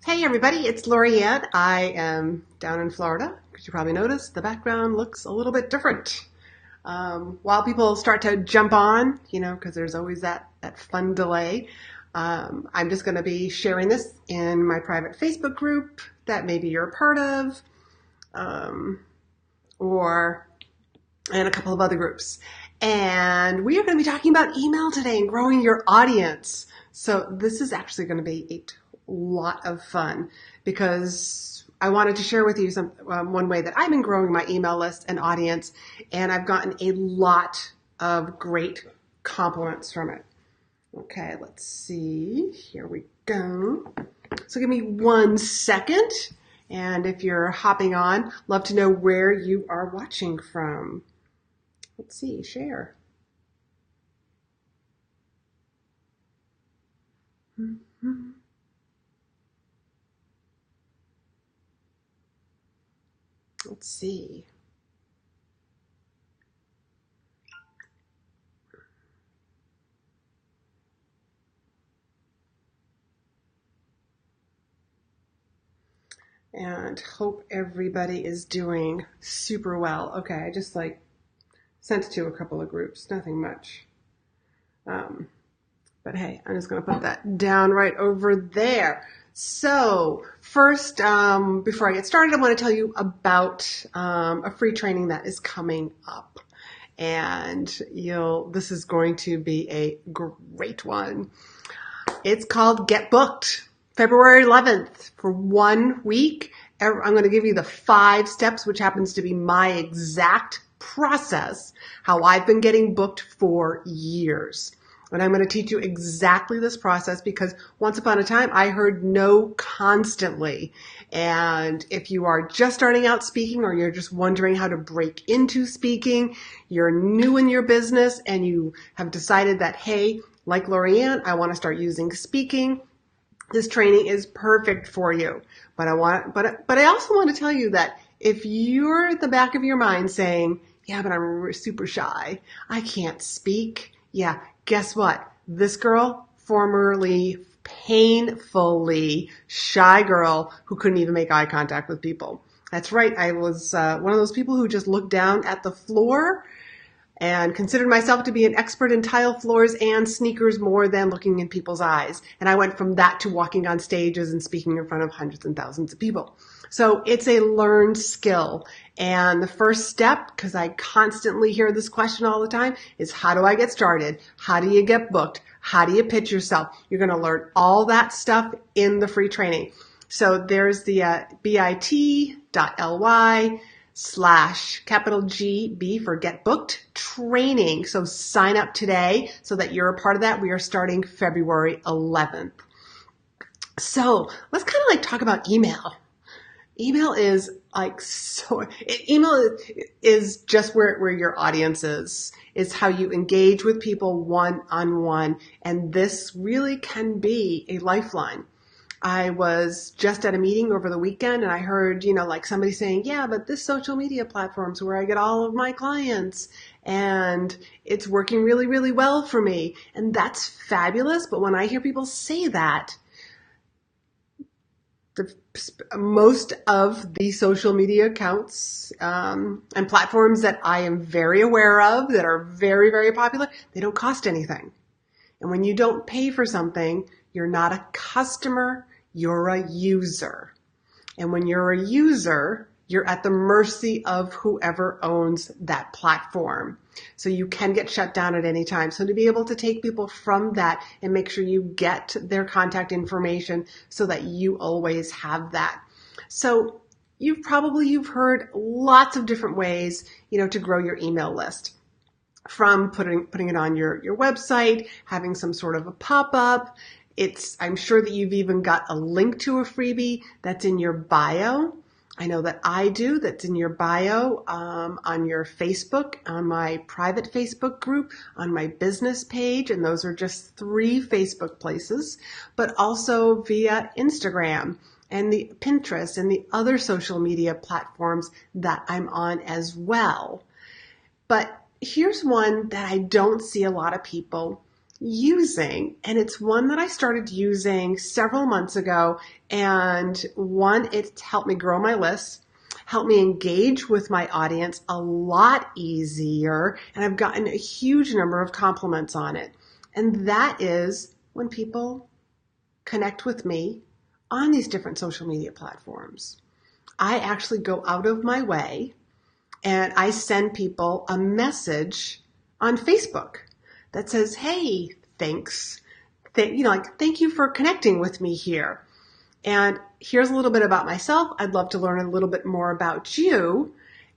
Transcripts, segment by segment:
Hey everybody, it's Laurie-Ann. I am down in Florida. As you probably noticed, the background looks a little bit different. While people start to jump on, because there's always that fun delay, I'm just going to be sharing this in my private Facebook group that maybe you're a part of, um, or and a couple of other groups. And we are going to be talking about email today and growing your audience. So this is actually going to be a lot of fun because I wanted to share with you one way that I've been growing my email list and audience, and I've gotten a lot of great compliments from it. Okay, let's see. Here we go. So give me 1 second. And if you're hopping on, love to know where you are watching from. Let's see, share. Mm-hmm. Let's see. And hope everybody is doing super well. Okay, I just sent it to a couple of groups, nothing much. But hey, I'm just going to put that down right over there. So first, before I get started, I want to tell you about a free training that is coming up. And this is going to be a great one. It's called Get Booked, February 11th for 1 week. I'm going to give you the 5 steps, which happens to be my exact process, how I've been getting booked for years. And I'm going to teach you exactly this process because once upon a time, I heard no constantly. And if you are just starting out speaking or you're just wondering how to break into speaking, you're new in your business and you have decided that, hey, like Laurie-Ann, I want to start using speaking. This training is perfect for you. But I also want to tell you that if you're at the back of your mind saying, yeah, but I'm super shy, I can't speak. Yeah, guess what? This girl, formerly painfully shy girl who couldn't even make eye contact with people. That's right. I was one of those people who just looked down at the floor and considered myself to be an expert in tile floors and sneakers more than looking in people's eyes. And I went from that to walking on stages and speaking in front of hundreds and thousands of people. So it's a learned skill. And the first step, because I constantly hear this question all the time, is how do I get started?/ do you get booked? How do you pitch yourself? You're going to learn all that stuff in the free training. So there's the bit.ly /GB for Get Booked training. So sign up today so that you're a part of that. We are starting February 11th. So let's kind of talk about email. Email is email is just where your audience is. It's how you engage with people one-on-one. And this really can be a lifeline. I was just at a meeting over the weekend and I heard, somebody saying, yeah, but this social media platform's where I get all of my clients and it's working really, really well for me. And that's fabulous. But when I hear people say that, most of the social media accounts and platforms that I am very aware of that are very, very popular, they don't cost anything. And when you don't pay for something, you're not a customer, you're a user. And when you're a user, you're at the mercy of whoever owns that platform. So you can get shut down at any time. So to be able to take people from that and make sure you get their contact information so that you always have that. So you've heard lots of different ways, to grow your email list. From putting it on your website, having some sort of a pop-up. I'm sure that you've even got a link to a freebie that's in your bio. I know that I do. That's in your bio, on your Facebook, on my private Facebook group, on my business page. And those are just 3 Facebook places, but also via Instagram and the Pinterest and the other social media platforms that I'm on as well. But here's one that I don't see a lot of people using, and it's one that I started using several months ago. And one, it's helped me grow my list, helped me engage with my audience a lot easier, and I've gotten a huge number of compliments on it. And that is when people connect with me on these different social media platforms. I actually go out of my way and I send people a message on Facebook that says, hey, thanks. Thank you for connecting with me here. And here's a little bit about myself. I'd love to learn a little bit more about you.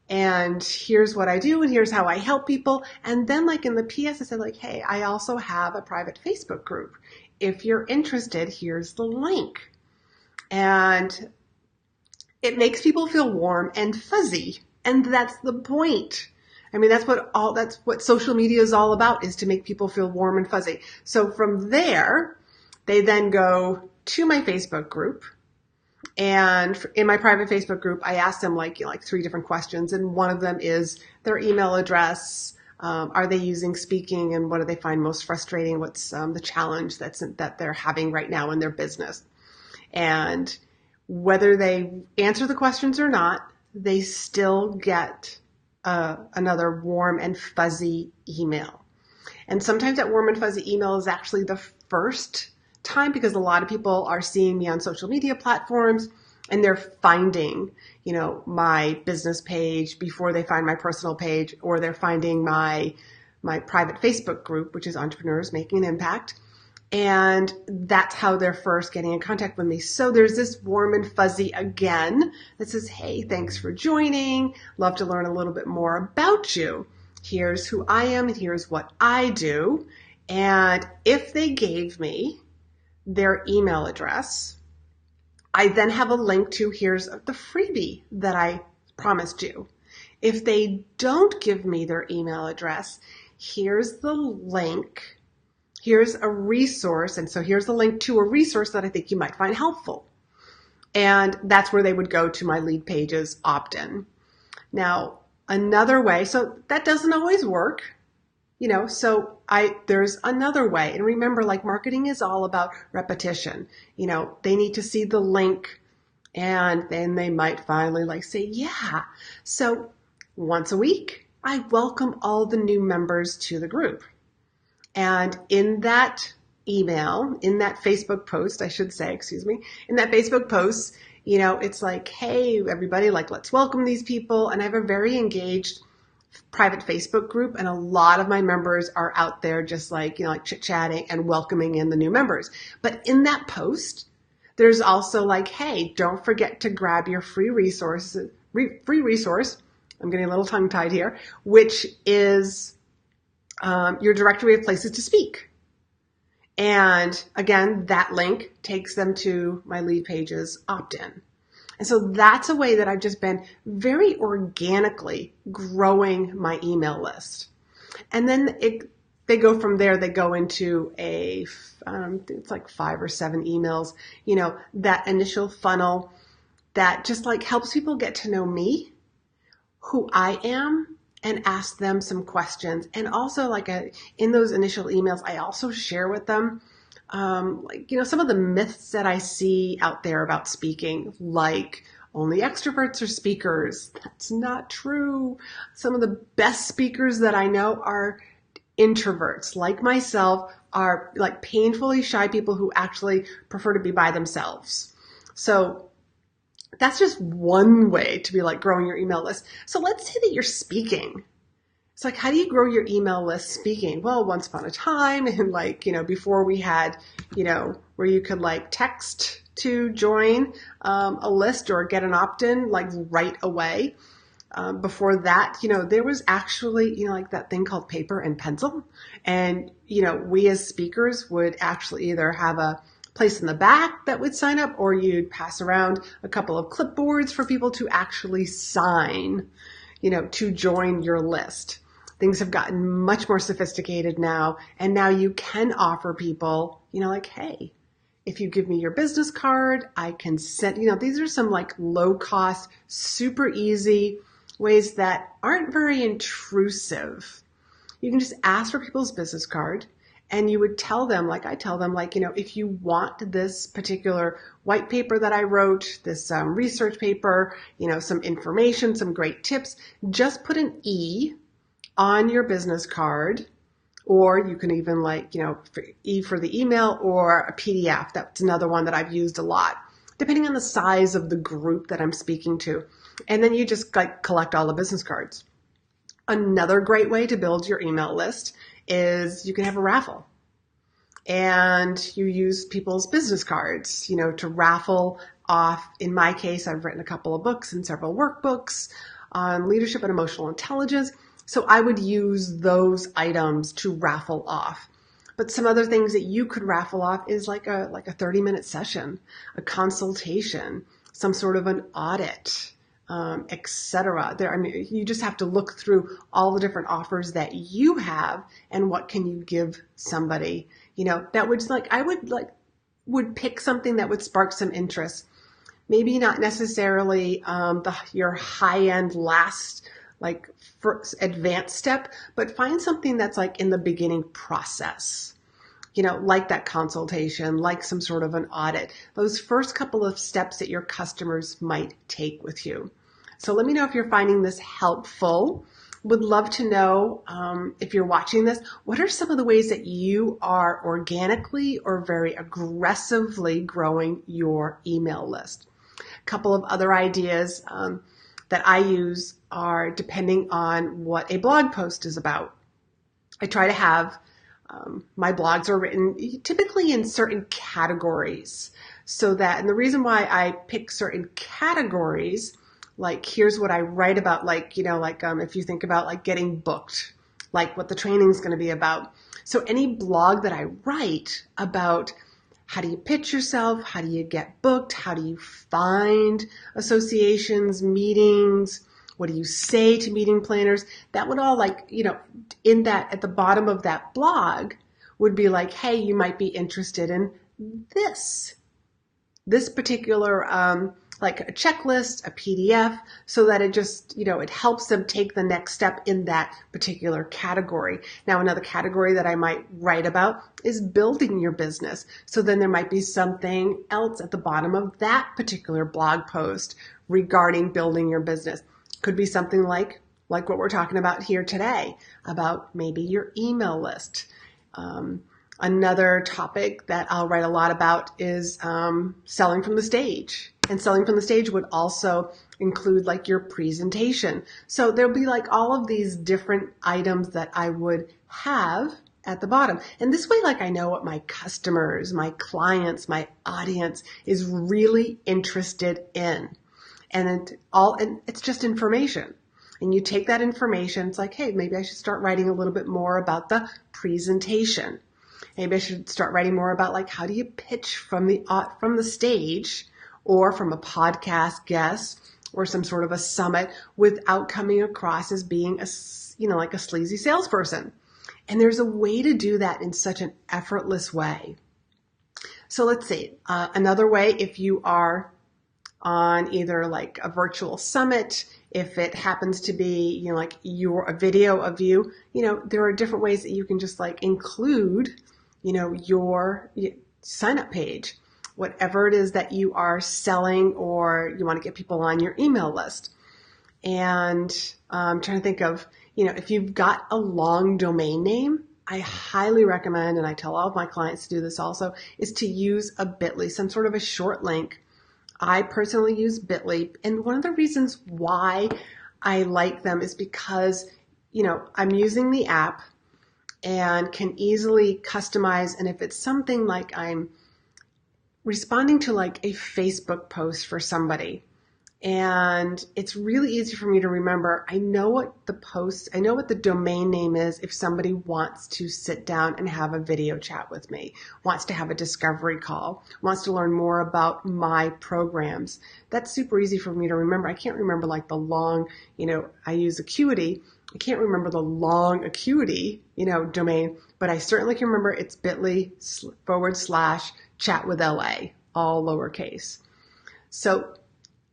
And here's what I do, and here's how I help people. And then like in the PS, I said like, hey, I also have a private Facebook group. If you're interested, here's the link. And it makes people feel warm and fuzzy. And that's the point. I mean, that's what social media is all about, is to make people feel warm and fuzzy. So from there, they then go to my Facebook group. And in my private Facebook group, I asked them like 3 different questions. And one of them is their email address. Are they using speaking, and what do they find most frustrating? What's the challenge that they're having right now in their business? And whether they answer the questions or not, they still get another warm and fuzzy email. And sometimes that warm and fuzzy email is actually the first time, because a lot of people are seeing me on social media platforms and they're finding, my business page before they find my personal page, or they're finding my private Facebook group, which is Entrepreneurs Making an Impact. And that's how they're first getting in contact with me. So there's this warm and fuzzy again that says, hey, thanks for joining. Love to learn a little bit more about you. Here's who I am and here's what I do. And if they gave me their email address, I then have a link to here's the freebie that I promised you. If they don't give me their email address, here's the link. Here's a resource. And so here's the link to a resource that I think you might find helpful. And that's where they would go to my lead pages opt-in. Now, another way, so that doesn't always work, so there's another way. And remember, like, marketing is all about repetition. They need to see the link, and then they might finally say, yeah. So once a week, I welcome all the new members to the group. And in that email, in that Facebook post, in that Facebook post, it's like, hey, everybody, let's welcome these people. And I have a very engaged private Facebook group, and a lot of my members are out there just chit-chatting and welcoming in the new members. But in that post, there's also hey, don't forget to grab your free resource. I'm getting a little tongue-tied here, which is your directory of places to speak. And again, that link takes them to my lead pages opt-in. And so that's a way that I've just been very organically growing my email list. And then they go from there, they go into it's 5 or 7 emails, that initial funnel that just helps people get to know me, who I am, and ask them some questions. And also in those initial emails, I also share with them some of the myths that I see out there about speaking, like only extroverts are speakers. That's not true. Some of the best speakers that I know are introverts, like myself, are painfully shy people who actually prefer to be by themselves. So that's just one way to be growing your email list. So let's say that you're speaking. It's how do you grow your email list speaking? Well, once upon a time, and before we had, where you could text to join a list or get an opt-in right away. Before that, there was actually, that thing called paper and pencil. And, we as speakers would actually either have a place in the back that would sign up, or you'd pass around a couple of clipboards for people to actually sign, to join your list. Things have gotten much more sophisticated now, and now you can offer people, hey, if you give me your business card, I can send, these are some low cost, super easy ways that aren't very intrusive. You can just ask for people's business card, And you would tell them, like I tell them, like, if you want this particular white paper that I wrote, this research paper, some information, some great tips, just put an E on your business card. Or you can even E for the email, or a PDF. That's another one that I've used a lot, depending on the size of the group that I'm speaking to. And then you just collect all the business cards. Another great way to build your email list is you can have a raffle. And you use people's business cards, to raffle off. In my case, I've written a couple of books and several workbooks on leadership and emotional intelligence. So I would use those items to raffle off. But some other things that you could raffle off is like a 30-minute session, a consultation, some sort of an audit, etc. You just have to look through all the different offers that you have and what can you give somebody. That would pick something that would spark some interest. Maybe not necessarily your high-end last first advanced step, but find something that's in the beginning process, like that consultation, like some sort of an audit, those first couple of steps that your customers might take with you. So let me know if you're finding this helpful. Would love to know, if you're watching this, what are some of the ways that you are organically or very aggressively growing your email list? A couple of other ideas that I use are depending on what a blog post is about. I try to have my blogs are written typically in certain categories, and the reason why I pick certain categories, here's what I write about, if you think about getting booked, what the training is going to be about. So any blog that I write about, how do you pitch yourself? How do you get booked? How do you find associations, meetings? What do you say to meeting planners? That would all in that, at the bottom of that blog would be hey, you might be interested in this particular, a checklist, a PDF, so that it just, it helps them take the next step in that particular category. Now, another category that I might write about is building your business. So then there might be something else at the bottom of that particular blog post regarding building your business. Could be something like what we're talking about here today, about maybe your email list. Another topic that I'll write a lot about is selling from the stage. And selling from the stage would also include your presentation. So there'll be all of these different items that I would have at the bottom. And this way, I know what my customers, my clients, my audience is really interested in. And it's just information. And you take that information, it's hey, maybe I should start writing a little bit more about the presentation. Maybe I should start writing more about how do you pitch from the stage, or from a podcast guest, or some sort of a summit, without coming across as being a sleazy salesperson. And there's a way to do that in such an effortless way. So let's see, another way, if you are on either a virtual summit, if it happens to be, a video of you, there are different ways that you can just include, your sign up page, whatever it is that you are selling or you want to get people on your email list. And I'm trying to think of, if you've got a long domain name, I highly recommend, and I tell all of my clients to do this also, is to use a bit.ly, some sort of a short link. I personally use bit.ly, and one of the reasons why I like them is because, I'm using the app and can easily customize. And if it's something I'm responding to a Facebook post for somebody, and it's really easy for me to remember, I know what the domain name is if somebody wants to sit down and have a video chat with me, wants to have a discovery call, wants to learn more about my programs. That's super easy for me to remember. I can't remember the long, I use Acuity. I can't remember the long Acuity, domain, but I certainly can remember it's bit.ly/chat with LA, all lowercase. So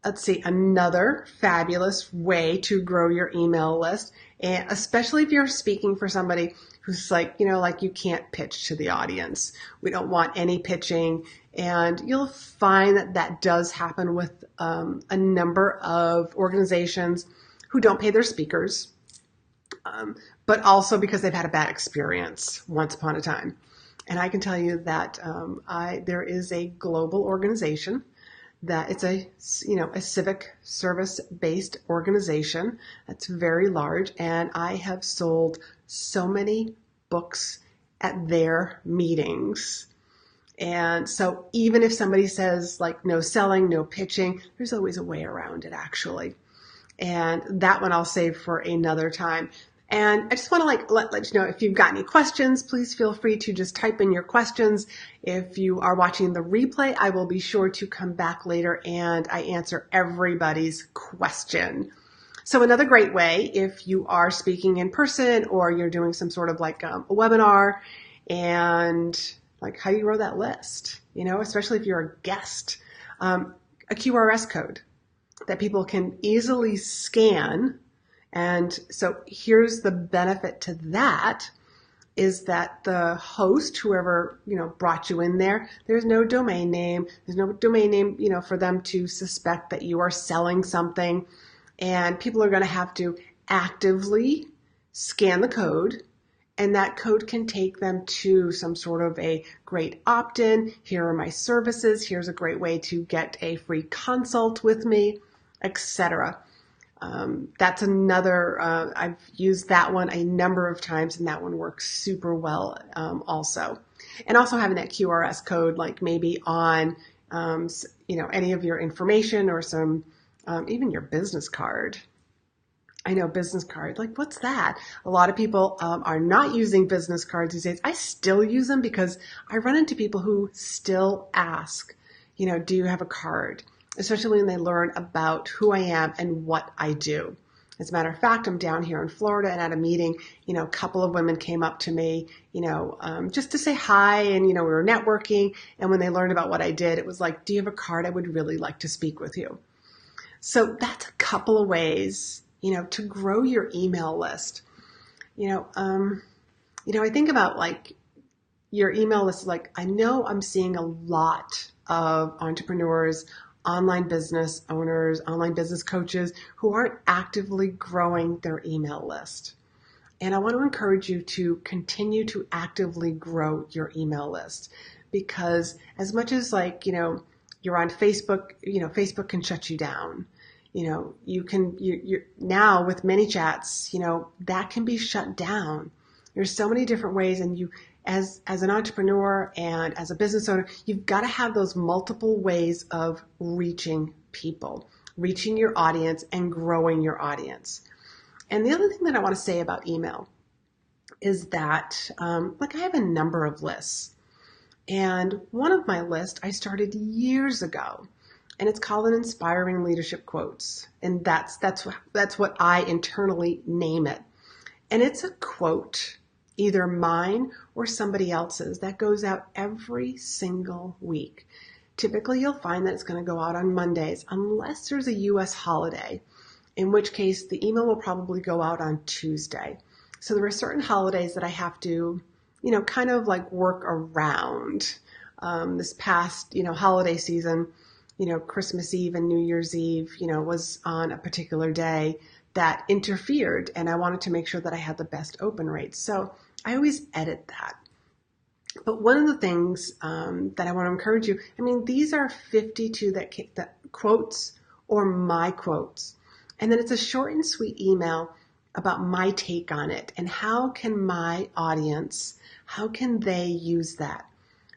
Let's see, another fabulous way to grow your email list, and especially if you're speaking for somebody who's like, like you can't pitch to the audience. We don't want any pitching. And you'll find that that does happen with a number of organizations who don't pay their speakers, but also because they've had a bad experience once upon a time. And I can tell you that there is a global organization that it's a civic service based organization that's very large, and I have sold so many books at their meetings. And so even if somebody says like no selling, no pitching, there's always a way around it actually. And that one I'll save for another time. And I just want to let you know, if you've got any questions, please feel free to just type in your questions. If you are watching the replay, I will be sure to come back later and I answer everybody's question. So another great way, if you are speaking in person or you're doing some sort of like a webinar, and like how do you grow that list? Especially if you're a guest, a QRS code that people can easily scan. And so here's the benefit to that is that the host, whoever, brought you in there, there's no domain name. There's no domain name, for them to suspect that you are selling something. And people are going to have to actively scan the code. And that code can take them to some sort of a great opt-in. Here are my services. Here's a great way to get a free consult with me, etc. That's another, I've used that one a number of times and that one works super well also. And also having that QRS code like maybe on, any of your information or some, even your business card. I know business card, like what's that? A lot of people are not using business cards these days. I still use them because I run into people who still ask, do you have a card? Especially when they learn about who I am and what I do. As a matter of fact, I'm down here in Florida and at a meeting, a couple of women came up to me, just to say hi and, we were networking. And when they learned about what I did, it was like, do you have a card? I would really like to speak with you. So that's a couple of ways, to grow your email list. I think about like your email list, like I know I'm seeing a lot of entrepreneurs, online business owners, online business coaches who aren't actively growing their email list. And I want to encourage you to continue to actively grow your email list because as much as you're on Facebook, Facebook can shut you down. You're now with ManyChats, that can be shut down. There's so many different ways, and you, as an entrepreneur and as a business owner, you've got to have those multiple ways of reaching people, reaching your audience and growing your audience. And the other thing that I want to say about email is that, I have a number of lists, and one of my lists I started years ago. And it's called an Inspiring Leadership Quotes. And that's what I internally name it. And it's a quote, either mine or somebody else's, that goes out every single week. Typically, you'll find that it's going to go out on Mondays, unless there's a U.S. holiday, in which case the email will probably go out on Tuesday. So there are certain holidays that I have to, kind of like work around. This past, holiday season, Christmas Eve and New Year's Eve, was on a particular day that interfered, and I wanted to make sure that I had the best open rates. So I always edit that. But one of the things that I want to encourage you, these are 52 that quotes or my quotes. And then it's a short and sweet email about my take on it and how can my audience, how can they use that?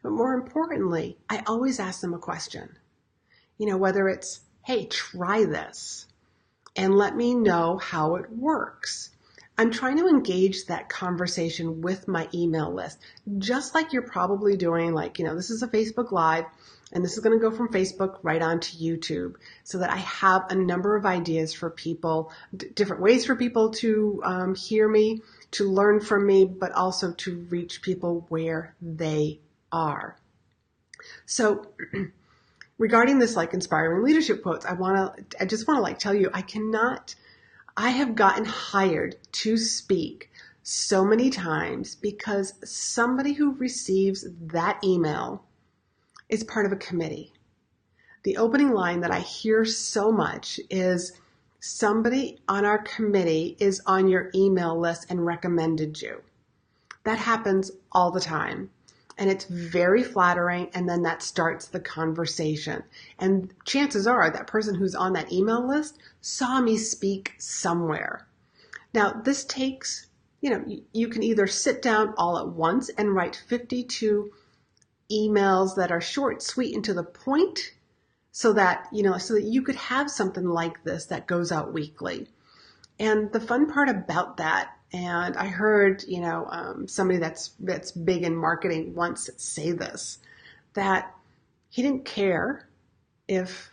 But more importantly, I always ask them a question. Whether it's, hey, try this and let me know how it works. I'm trying to engage that conversation with my email list, just like you're probably doing, this is a Facebook Live, and this is going to go from Facebook right onto YouTube, so that I have a number of ideas for people, different ways for people to hear me, to learn from me, but also to reach people where they are. So regarding this like inspiring leadership quotes, I just want to like tell you, I have gotten hired to speak so many times because somebody who receives that email is part of a committee. The opening line that I hear so much is, somebody on our committee is on your email list and recommended you. That happens all the time. And it's very flattering, and then that starts the conversation. And chances are that person who's on that email list saw me speak somewhere. Now, this takes, you can either sit down all at once and write 52 emails that are short, sweet, and to the point, so that you could have something like this that goes out weekly. And the fun part about that, and I heard, somebody that's big in marketing once say this, that he didn't care if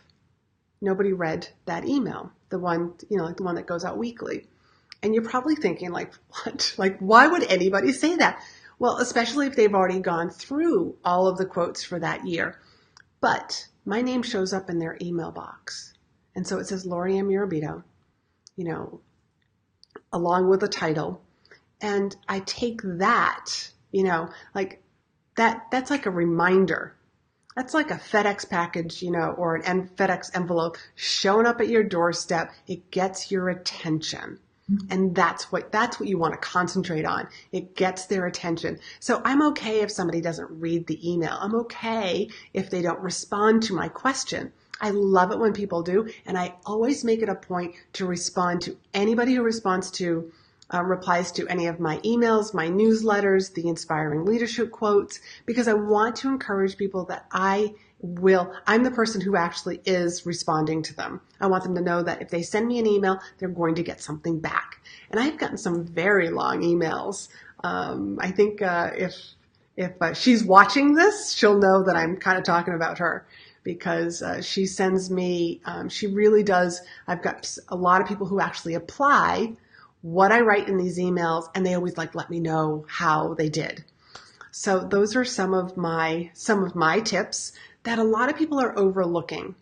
nobody read that email, the one, like the one that goes out weekly. And you're probably thinking like, what? Like, why would anybody say that? Well, especially if they've already gone through all of the quotes for that year. But my name shows up in their email box. And so it says Laurie-Ann Mirabito, along with a title. And I take that, like that's like a reminder. That's like a FedEx package, or an FedEx envelope showing up at your doorstep. It gets your attention. And that's what you want to concentrate on. It gets their attention. So I'm okay if somebody doesn't read the email. I'm okay if they don't respond to my question. I love it when people do, and I always make it a point to respond to anybody who replies to any of my emails, my newsletters, the inspiring leadership quotes, because I want to encourage people that I'm the person who actually is responding to them. I want them to know that if they send me an email, they're going to get something back. And I've gotten some very long emails. I think if she's watching this, she'll know that I'm kind of talking about her, because she sends me, she really does. I've got a lot of people who actually apply what I write in these emails, and they always let me know how they did. So those are some of my tips that a lot of people are overlooking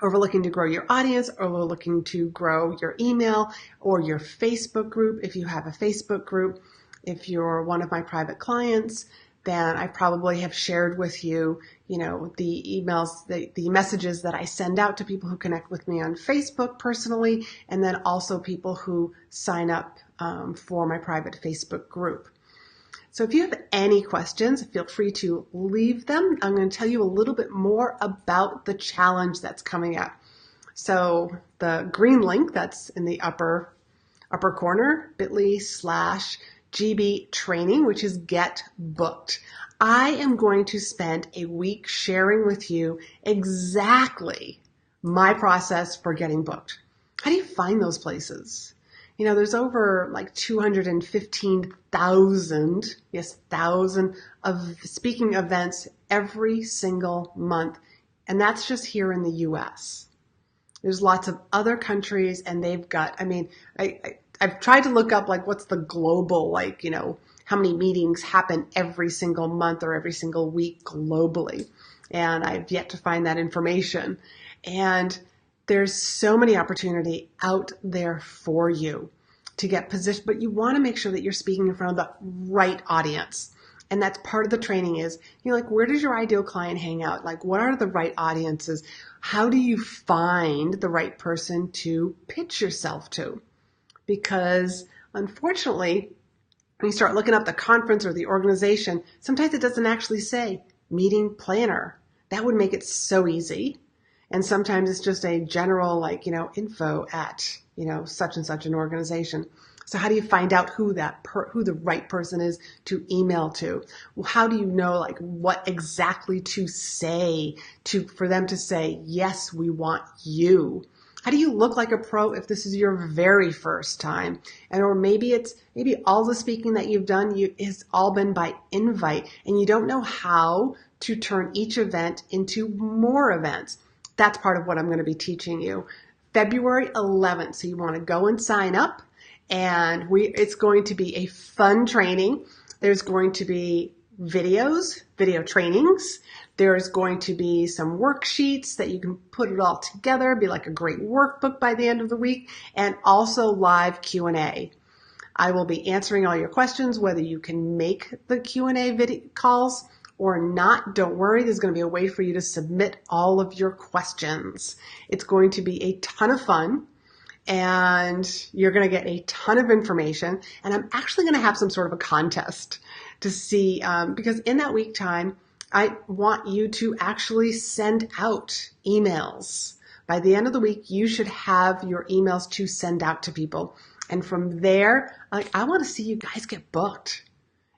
to grow your audience, overlooking to grow your email or your Facebook group. If you have a Facebook group, if you're one of my private clients, then I probably have shared with you, the emails, the messages that I send out to people who connect with me on Facebook personally, and then also people who sign up for my private Facebook group. So if you have any questions, feel free to leave them. I'm going to tell you a little bit more about the challenge that's coming up. So the green link that's in the upper corner, bit.ly/GB training, which is get booked. I am going to spend a week sharing with you exactly my process for getting booked. How do you find those places? There's over 215,000, thousand of speaking events every single month. And that's just here in the US. There's lots of other countries, and they've got, I've tried to look up what's the global, how many meetings happen every single month or every single week globally. And I've yet to find that information. And there's so many opportunity out there for you to get positioned, but you want to make sure that you're speaking in front of the right audience. And that's part of the training is, where does your ideal client hang out? What are the right audiences? How do you find the right person to pitch yourself to? Because unfortunately, when you start looking up the conference or the organization, sometimes it doesn't actually say meeting planner. That would make it so easy. And sometimes it's just a general, info at, such and such an organization. So how do you find out who the right person is to email to? Well, how do you know, what exactly to say for them to say, yes, we want you? How do you look like a pro if this is your very first time? Or maybe all the speaking that you've done has all been by invite, and you don't know how to turn each event into more events. That's part of what I'm going to be teaching you. February 11th. So you want to go and sign up, and it's going to be a fun training. There's going to be video trainings. There's going to be some worksheets that you can put it all together, be like a great workbook by the end of the week, and also live Q&A. I will be answering all your questions, whether you can make the Q&A video calls or not. Don't worry, there's going to be a way for you to submit all of your questions. It's going to be a ton of fun, and you're going to get a ton of information. And I'm actually going to have some sort of a contest to see, because in that week time, I want you to actually send out emails. By the end of the week, you should have your emails to send out to people. And from there, I want to see you guys get booked.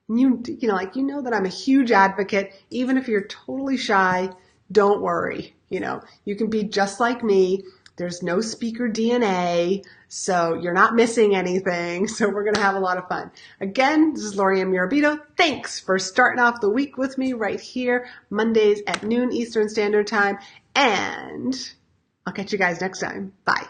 You know that I'm a huge advocate. Even if you're totally shy, don't worry. You can be just like me. There's no speaker DNA, so you're not missing anything. So we're going to have a lot of fun. Again, this is Laurie-Ann Mirabito. Thanks for starting off the week with me right here, Mondays at noon Eastern Standard Time. And I'll catch you guys next time. Bye.